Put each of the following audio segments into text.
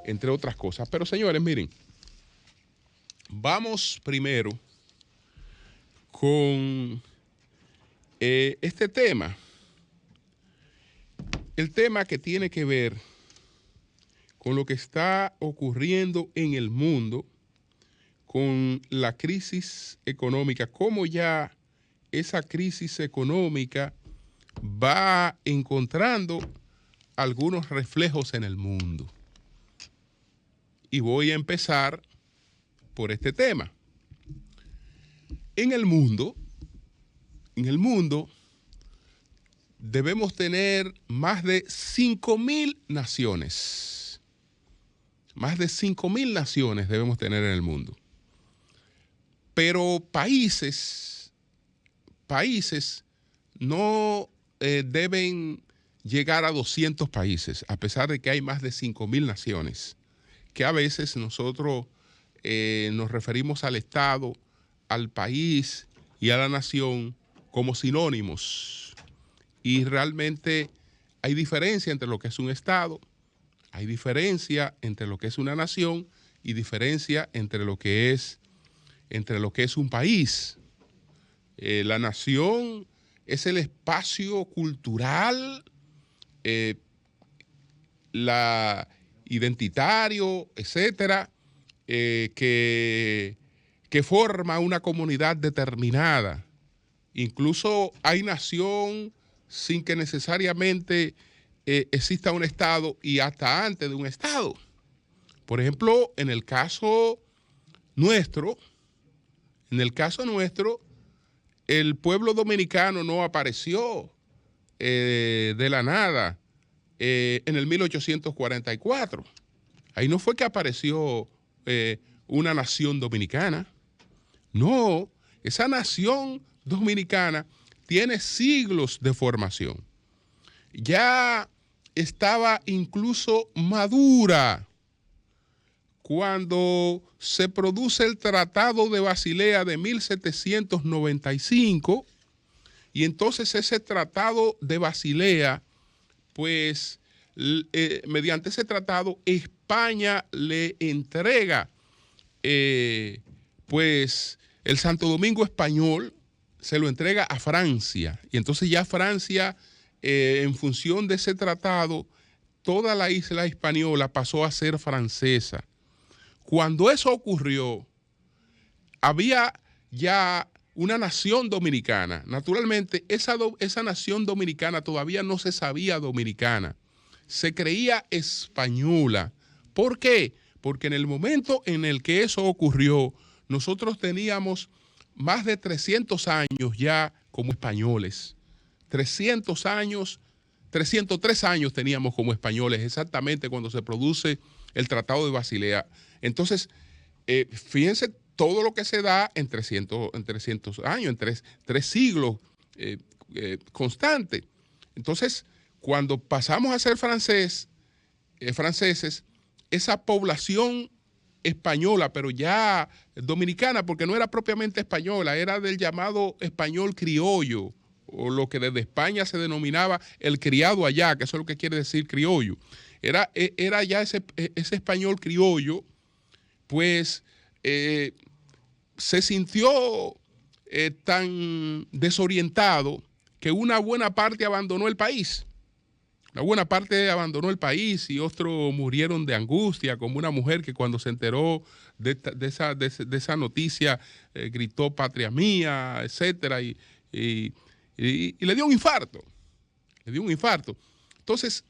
Entre otras cosas. Pero señores, miren, vamos primero con este tema. El tema que tiene que ver con lo que está ocurriendo en el mundo, con la crisis económica, cómo ya esa crisis económica va encontrando algunos reflejos en el mundo. Y voy a empezar por este tema. En el mundo debemos tener más de 5.000 naciones. Más de 5.000 naciones debemos tener en el mundo. Pero países no deben llegar a 200 países, a pesar de que hay más de 5.000 naciones, que a veces nosotros nos referimos al Estado, al país y a la nación como sinónimos. Y realmente hay diferencia entre lo que es un Estado, hay diferencia entre lo que es una nación y diferencia entre lo que es un país. La nación es el espacio cultural, identitario, etcétera, que forma una comunidad determinada. Incluso hay nación sin que necesariamente exista un Estado y hasta antes de un Estado. Por ejemplo, en el caso nuestro, el pueblo dominicano no apareció de la nada en el 1844. Ahí no fue que apareció una nación dominicana. No, esa nación dominicana tiene siglos de formación. Ya estaba incluso madura cuando se produce el Tratado de Basilea de 1795, y entonces ese Tratado de Basilea, pues mediante ese tratado España le entrega pues el Santo Domingo español, se lo entrega a Francia, y entonces ya Francia en función de ese tratado toda la isla española pasó a ser francesa. Cuando eso ocurrió, había ya una nación dominicana. Naturalmente, esa nación dominicana todavía no se sabía dominicana. Se creía española. ¿Por qué? Porque en el momento en el que eso ocurrió, nosotros teníamos más de 300 años ya como españoles. 303 años teníamos como españoles, exactamente cuando se produce el Tratado de Basilea. Entonces, fíjense todo lo que se da en 300 años, en tres siglos constantes. Entonces, cuando pasamos a ser franceses, esa población española, pero ya dominicana, porque no era propiamente española, era del llamado español criollo, o lo que desde España se denominaba el criado allá, que eso es lo que quiere decir criollo. Era ya ese español criollo, pues se sintió tan desorientado que una buena parte abandonó el país. Una buena parte abandonó el país y otros murieron de angustia, como una mujer que cuando se enteró de esa noticia gritó patria mía, etcétera, y le dio un infarto. Entonces,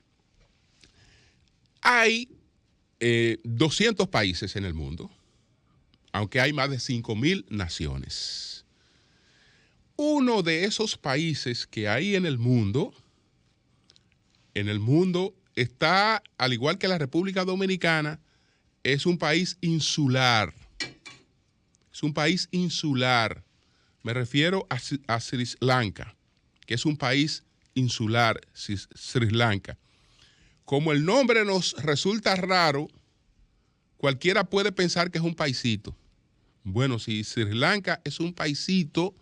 hay 200 países en el mundo, aunque hay más de 5.000 naciones. Uno de esos países que hay en el mundo está, al igual que la República Dominicana, es un país insular. Es un país insular. Me refiero a Sri Lanka, que es un país insular, Sri Lanka. Como el nombre nos resulta raro, cualquiera puede pensar que es un paisito. Bueno, si Sri Lanka es un paisito,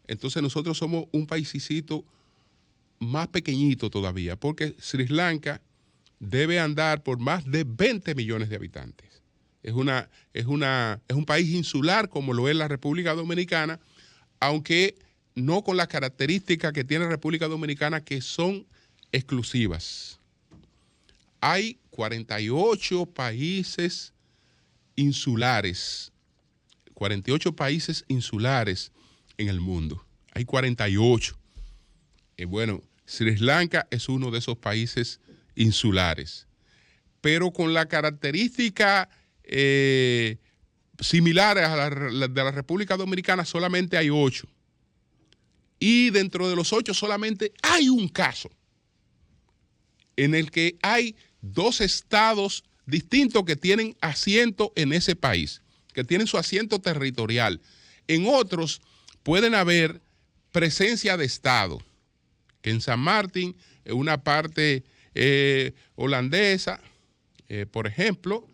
entonces nosotros somos un paisito más pequeñito todavía, porque Sri Lanka debe andar por más de 20 millones de habitantes. Es un país insular como lo es la República Dominicana, aunque no con las características que tiene República Dominicana, que son exclusivas. Hay 48 países insulares, 48 países insulares en el mundo. Hay 48. Bueno, Sri Lanka es uno de esos países insulares, pero con la característica similares a de la República Dominicana, solamente hay 8. Y dentro de los 8 solamente hay un caso en el que hay 2 estados distintos que tienen asiento en ese país, que tienen su asiento territorial. En otros pueden haber presencia de estado, que en San Martín es una parte holandesa, por ejemplo,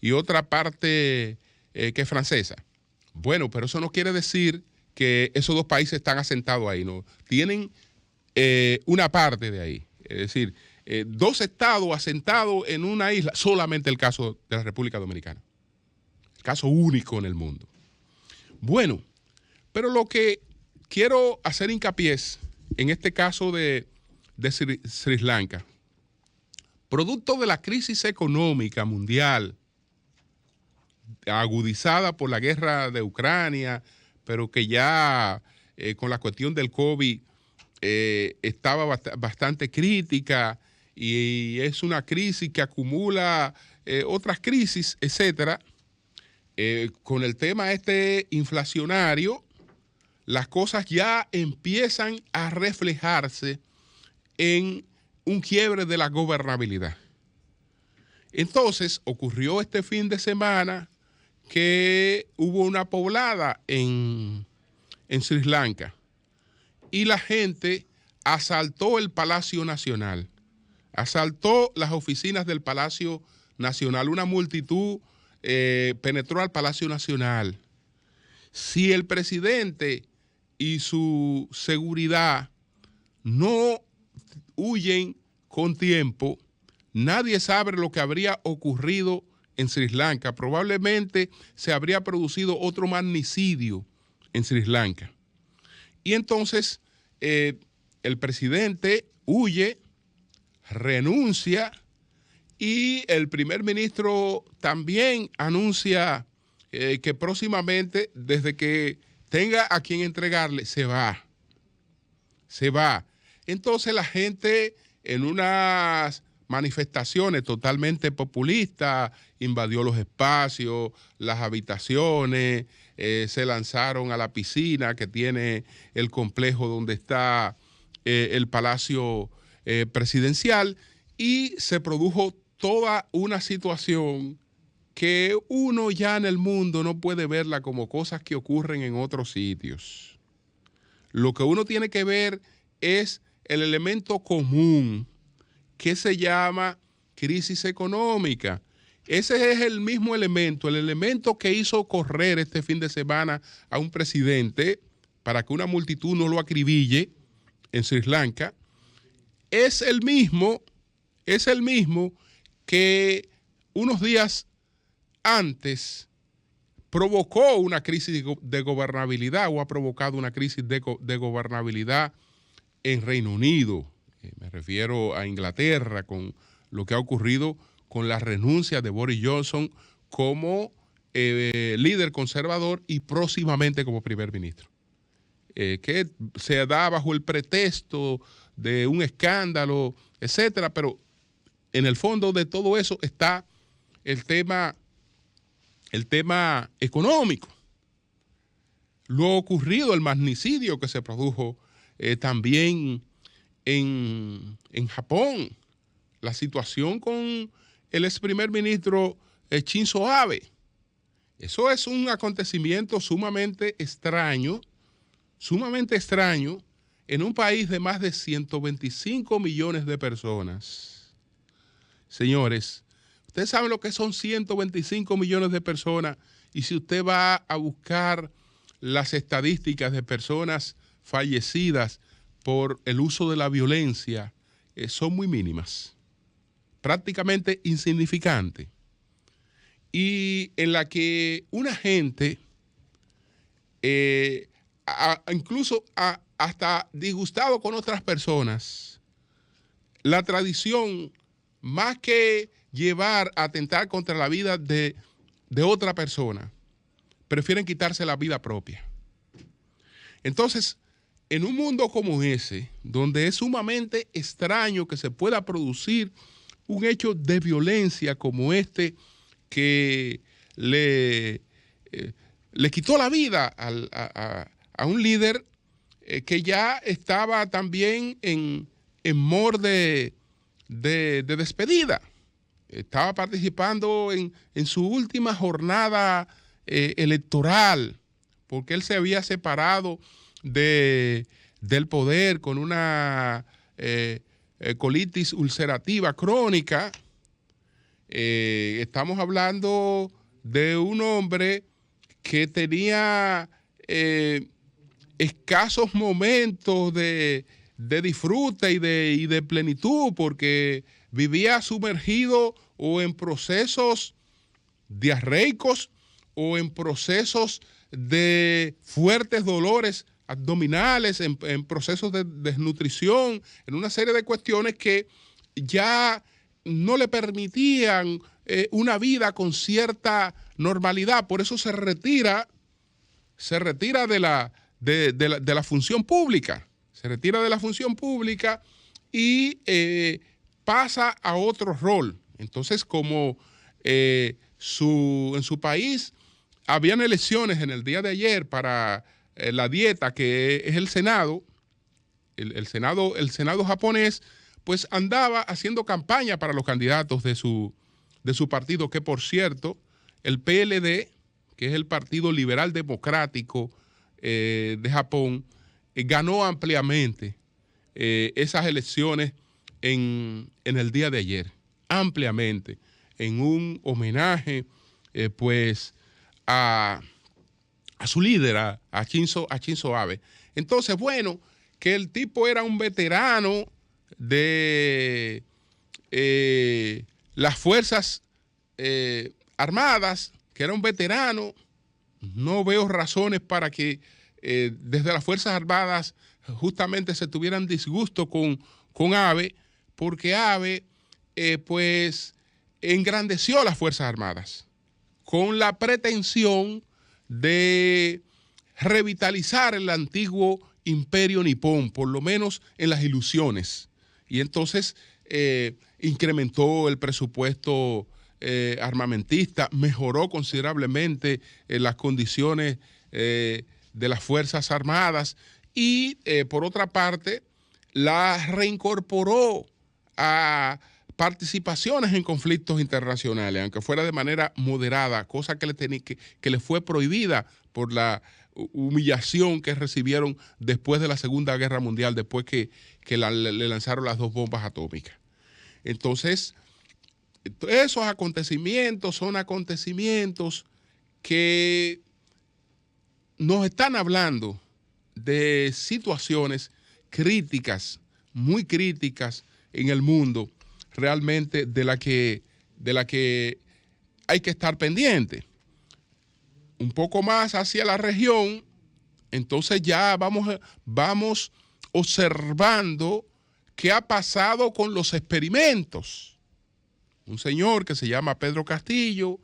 y otra parte que es francesa. Bueno, pero eso no quiere decir que esos 2 países están asentados ahí, ¿no? Tienen una parte de ahí. Es decir, 2 estados asentados en una isla, solamente el caso de la República Dominicana. El caso único en el mundo. Bueno, pero lo que quiero hacer hincapié es, en este caso de Sri Lanka, producto de la crisis económica mundial, agudizada por la guerra de Ucrania, pero que ya con la cuestión del COVID estaba bastante crítica, y es una crisis que acumula otras crisis, etcétera. Con el tema inflacionario, las cosas ya empiezan a reflejarse en un quiebre de la gobernabilidad. Entonces, ocurrió este fin de semana que hubo una poblada en Sri Lanka y la gente asaltó el Palacio Nacional, asaltó las oficinas del Palacio Nacional. Una multitud penetró al Palacio Nacional. Si el presidente y su seguridad no huyen con tiempo, nadie sabe lo que habría ocurrido en Sri Lanka. Probablemente se habría producido otro magnicidio en Sri Lanka. Y entonces el presidente huye, renuncia, y el primer ministro también anuncia que próximamente, desde que tenga a quien entregarle, se va. Se va. Entonces la gente, en unas manifestaciones totalmente populistas, invadió los espacios, las habitaciones, se lanzaron a la piscina que tiene el complejo donde está el Palacio Presidencial, y se produjo toda una situación que uno ya en el mundo no puede verla como cosas que ocurren en otros sitios. Lo que uno tiene que ver es el elemento común que se llama crisis económica. Ese es el mismo elemento, el elemento que hizo correr este fin de semana a un presidente para que una multitud no lo acribille en Sri Lanka. Es el mismo que unos días antes provocó una crisis de gobernabilidad, o ha provocado una crisis de gobernabilidad en Reino Unido. Me refiero a Inglaterra, con lo que ha ocurrido con la renuncia de Boris Johnson como líder conservador y próximamente como primer ministro. Que se da bajo el pretexto de un escándalo, etcétera, pero en el fondo de todo eso está el tema económico. Lo ocurrido, el magnicidio que se produjo también en Japón, la situación con el ex primer ministro Shinzo Abe. Eso es un acontecimiento sumamente extraño en un país de más de 125 millones de personas. Señores, ustedes saben lo que son 125 millones de personas, y si usted va a buscar las estadísticas de personas fallecidas por el uso de la violencia son muy mínimas, prácticamente insignificantes, y en la que una gente, incluso hasta disgustado con otras personas, la tradición, más que llevar a atentar contra la vida de otra persona, prefieren quitarse la vida propia. Entonces, en un mundo como ese, donde es sumamente extraño que se pueda producir un hecho de violencia como este, que le quitó la vida a un líder que ya estaba también en morde de despedida. Estaba participando en su última jornada electoral, porque él se había separado del poder con una colitis ulcerativa crónica. Estamos hablando de un hombre que tenía escasos momentos de disfrute y de plenitud, porque vivía sumergido o en procesos diarreicos o en procesos de fuertes dolores abdominales, en procesos de desnutrición, en una serie de cuestiones que ya no le permitían una vida con cierta normalidad. Por eso se retira de la función pública. Se retira de la función pública y pasa a otro rol. Entonces, como en su país habían elecciones en el día de ayer para la dieta, que es el Senado, el Senado japonés, pues andaba haciendo campaña para los candidatos de su partido, que por cierto, el PLD, que es el Partido Liberal Democrático de Japón, ganó ampliamente esas elecciones en el día de ayer, ampliamente, en un homenaje pues a su líder, a Shinzo Abe. Entonces, bueno, que el tipo era un veterano de las Fuerzas Armadas, que era un veterano. No veo razones para que desde las Fuerzas Armadas justamente se tuvieran disgusto con Abe, porque Abe pues engrandeció las Fuerzas Armadas con la pretensión de revitalizar el antiguo imperio nipón, por lo menos en las ilusiones. Y entonces incrementó el presupuesto armamentista, mejoró considerablemente las condiciones de las Fuerzas Armadas y, por otra parte, la reincorporó a participaciones en conflictos internacionales, aunque fuera de manera moderada, cosa que le fue prohibida por la humillación que recibieron después de la Segunda Guerra Mundial, después que le lanzaron las 2 bombas atómicas. Entonces, esos acontecimientos son acontecimientos que nos están hablando de situaciones críticas, muy críticas en el mundo, realmente de la que hay que estar pendiente. Un poco más hacia la región, entonces ya vamos observando qué ha pasado con los experimentos. Un señor que se llama Pedro Castillo,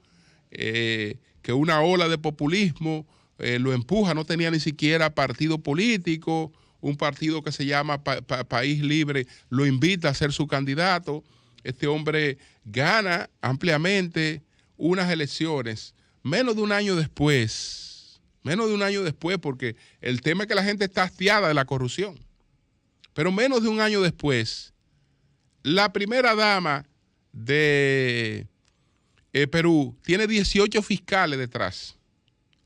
que una ola de populismo lo empuja, no tenía ni siquiera partido político, un partido que se llama País Libre lo invita a ser su candidato. Este hombre gana ampliamente unas elecciones menos de un año después, porque el tema es que la gente está hastiada de la corrupción, pero menos de un año después, la primera dama de Perú tiene 18 fiscales detrás,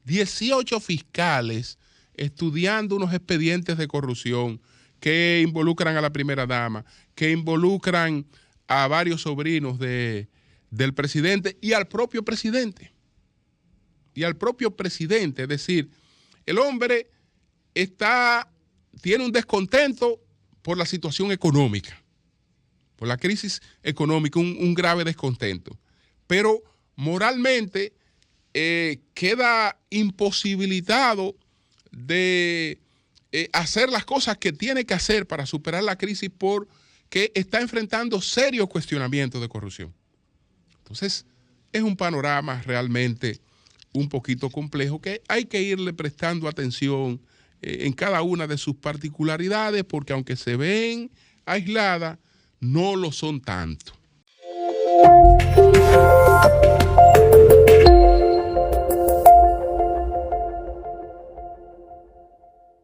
18 fiscales estudiando unos expedientes de corrupción que involucran a la primera dama, que involucran a varios sobrinos del presidente y al propio presidente. Es decir, el hombre tiene un descontento por la situación económica, por la crisis económica, un grave descontento. Pero moralmente queda imposibilitado de hacer las cosas que tiene que hacer para superar la crisis porque está enfrentando serios cuestionamientos de corrupción. Entonces, es un panorama realmente un poquito complejo que hay que irle prestando atención en cada una de sus particularidades, porque aunque se ven aisladas, no lo son tanto.